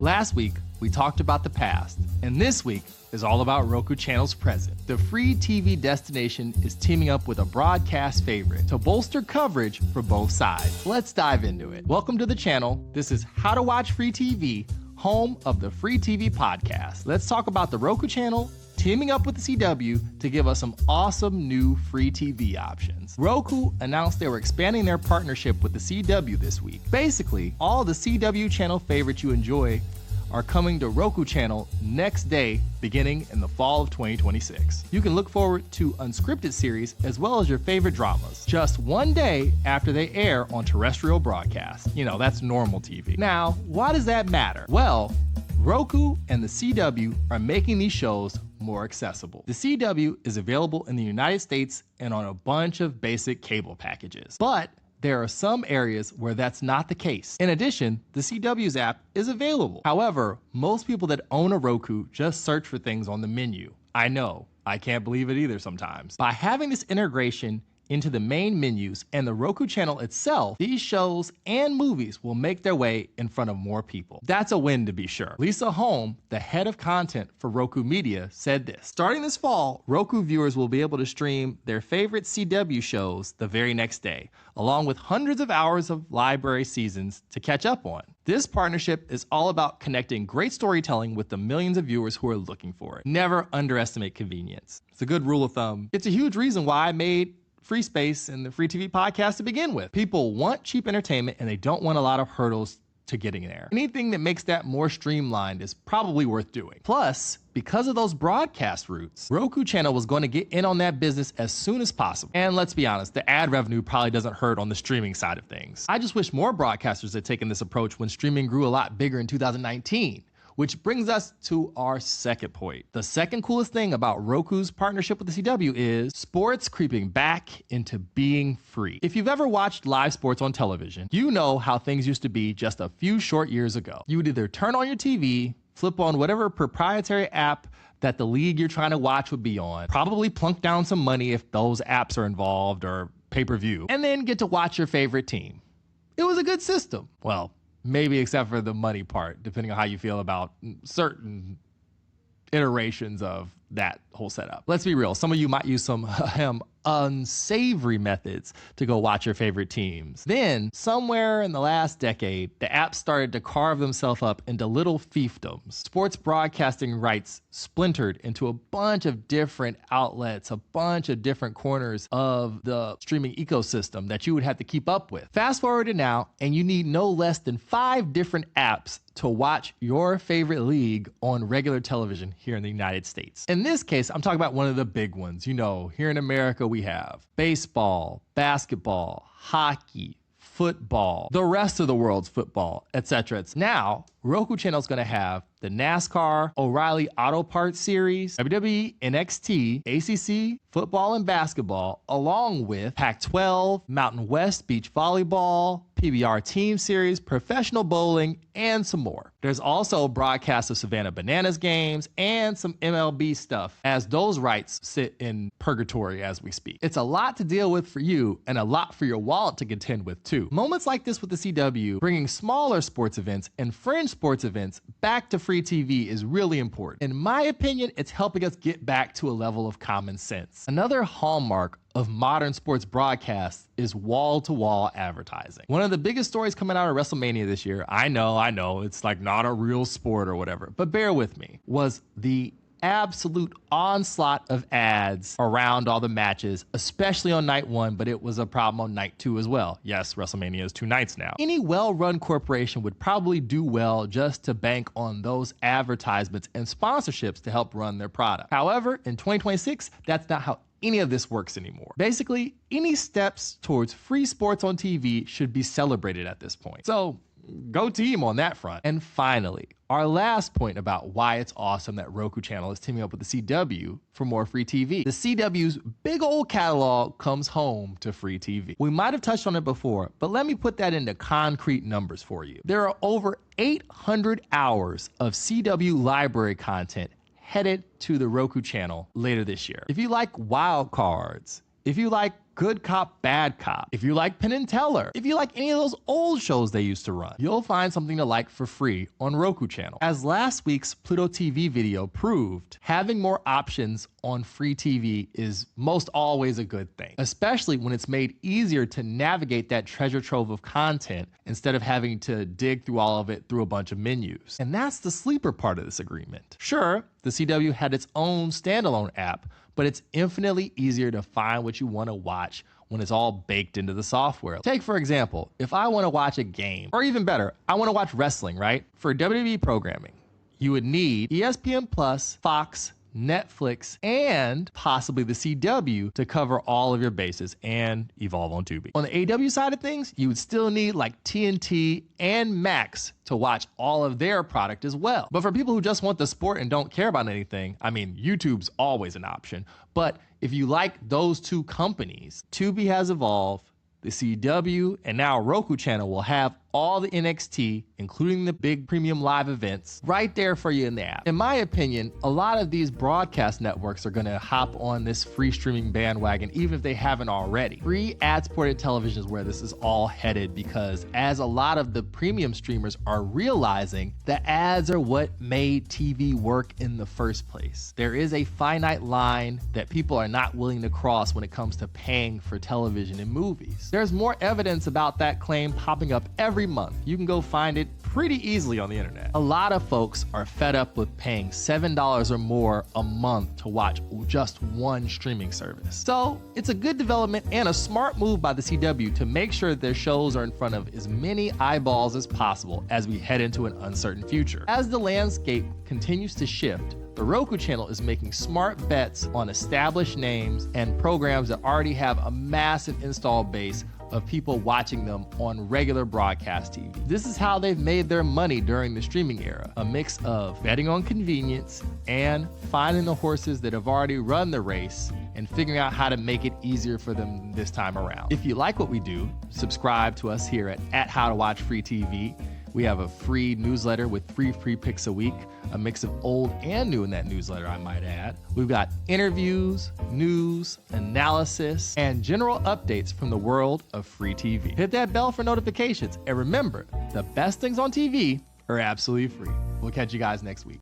Last week, we talked about the past, and this week is all about Roku Channel's present. The free TV destination is teaming up with a broadcast favorite to bolster coverage for both sides. Let's dive into it. Welcome to the channel. This is How to Watch Free TV, home of the Free TV podcast. Let's talk about the Roku Channel teaming up with the CW to give us some awesome new free TV options. Roku announced they were expanding their partnership with the CW this week. Basically, all the CW channel favorites you enjoy are coming to Roku Channel next day, beginning in the fall of 2026. You can look forward to unscripted series as well as your favorite dramas, just one day after they air on terrestrial broadcast. You know, that's normal TV. Now, why does that matter? Well, Roku and the CW are making these shows more accessible. The CW is available in the United States and on a bunch of basic cable packages, but there are some areas where that's not the case. In addition, the CW's app is available. However, most people that own a Roku just search for things on the menu. I know, I can't believe it either sometimes. By having this integration into the main menus and the Roku Channel itself, these shows and movies will make their way in front of more people. That's a win to be sure. Lisa Holm, the head of content for Roku Media, said this: starting this fall, Roku viewers will be able to stream their favorite CW shows the very next day, along with hundreds of hours of library seasons to catch up on. This partnership is all about connecting great storytelling with the millions of viewers who are looking for it. Never underestimate convenience. It's a good rule of thumb. It's a huge reason why I made Free Space and the Free TV podcast to begin with. People want cheap entertainment and they don't want a lot of hurdles to getting there. Anything that makes that more streamlined is probably worth doing. Plus, because of those broadcast routes, Roku Channel was going to get in on that business as soon as possible. And let's be honest, the ad revenue probably doesn't hurt on the streaming side of things. I just wish more broadcasters had taken this approach when streaming grew a lot bigger in 2019. Which brings us to our second point. The second coolest thing about Roku's partnership with the CW is sports creeping back into being free. If you've ever watched live sports on television, you know how things used to be just a few short years ago. You would either turn on your TV, flip on whatever proprietary app that the league you're trying to watch would be on, probably plunk down some money if those apps are involved or pay-per-view, and then get to watch your favorite team. It was a good system. Well, maybe except for the money part, depending on how you feel about certain iterations of that whole setup. Let's be real. Some of you might use some unsavory methods to go watch your favorite teams. Then, somewhere in the last decade, the apps started to carve themselves up into little fiefdoms. Sports broadcasting rights splintered into a bunch of different outlets, a bunch of different corners of the streaming ecosystem that you would have to keep up with. Fast forward to now, and you need no less than 5 different apps to watch your favorite league on regular television here in the United States. In this case, I'm talking about one of the big ones. You know, here in America, we have baseball, basketball, hockey, football, the rest of the world's football, etc. Now, Roku Channel is going to have the NASCAR O'Reilly Auto Parts Series, WWE, NXT, ACC, football and basketball, along with Pac-12, Mountain West Beach Volleyball, PBR Team Series, professional bowling, and some more. There's also broadcasts of Savannah Bananas games and some MLB stuff, as those rights sit in purgatory as we speak. It's a lot to deal with for you and a lot for your wallet to contend with too. Moments like this with the CW, bringing smaller sports events and fringe sports events back to free TV is really important. In my opinion, it's helping us get back to a level of common sense. Another hallmark of modern sports broadcasts is wall-to-wall advertising. One of the biggest stories coming out of WrestleMania this year, I know, it's like not a real sport or whatever, but bear with me, was the absolute onslaught of ads around all the matches, especially on night 1, but it was a problem on night 2 as well. Yes, WrestleMania is 2 nights now. Any well-run corporation would probably do well just to bank on those advertisements and sponsorships to help run their product. However, in 2026, that's not how any of this works anymore. Basically, any steps towards free sports on TV should be celebrated at this point. So, go team on that front. And finally, our last point about why it's awesome that Roku Channel is teaming up with the CW for more free TV. The CW's big old catalog comes home to free TV. We might have touched on it before, but let me put that into concrete numbers for you. There are over 800 hours of CW library content headed to the Roku Channel later this year. If you like wild cards, if you like Good Cop, Bad Cop, if you like Penn and Teller, if you like any of those old shows they used to run, you'll find something to like for free on Roku Channel. As last week's Pluto TV video proved, having more options on free TV is most always a good thing, especially when it's made easier to navigate that treasure trove of content instead of having to dig through all of it through a bunch of menus. And that's the sleeper part of this agreement. Sure, the CW had its own standalone app, but it's infinitely easier to find what you want to watch when it's all baked into the software. Take, for example, if I want to watch a game, or even better, I want to watch wrestling, right? For WWE programming, you would need ESPN Plus, Fox, Netflix, and possibly the CW to cover all of your bases and evolve on Tubi. On the AW side of things, you would still need like TNT and Max to watch all of their product as well. But for people who just want the sport and don't care about anything, I mean, YouTube's always an option. But if you like those two companies, Tubi has evolved, the CW, and now Roku Channel will have all the NXT, including the big premium live events, right there for you in the app. In my opinion, a lot of these broadcast networks are gonna hop on this free streaming bandwagon, even if they haven't already. Free ad-supported television is where this is all headed, because as a lot of the premium streamers are realizing, the ads are what made TV work in the first place. There is a finite line that people are not willing to cross when it comes to paying for television and movies. There's more evidence about that claim popping up every month. You can go find it pretty easily on the internet. A lot of folks are fed up with paying $7 or more a month to watch just one streaming service. So it's a good development and a smart move by the CW to make sure their shows are in front of as many eyeballs as possible as we head into an uncertain future. As the landscape continues to shift, the Roku Channel is making smart bets on established names and programs that already have a massive install base of people watching them on regular broadcast TV. This is how they've made their money during the streaming era, a mix of betting on convenience and finding the horses that have already run the race and figuring out how to make it easier for them this time around. If you like what we do, subscribe to us here at How to Watch Free TV. We have a free newsletter with 3 free picks a week, a mix of old and new in that newsletter, I might add. We've got interviews, news, analysis, and general updates from the world of free TV. Hit that bell for notifications, and remember, the best things on TV are absolutely free. We'll catch you guys next week.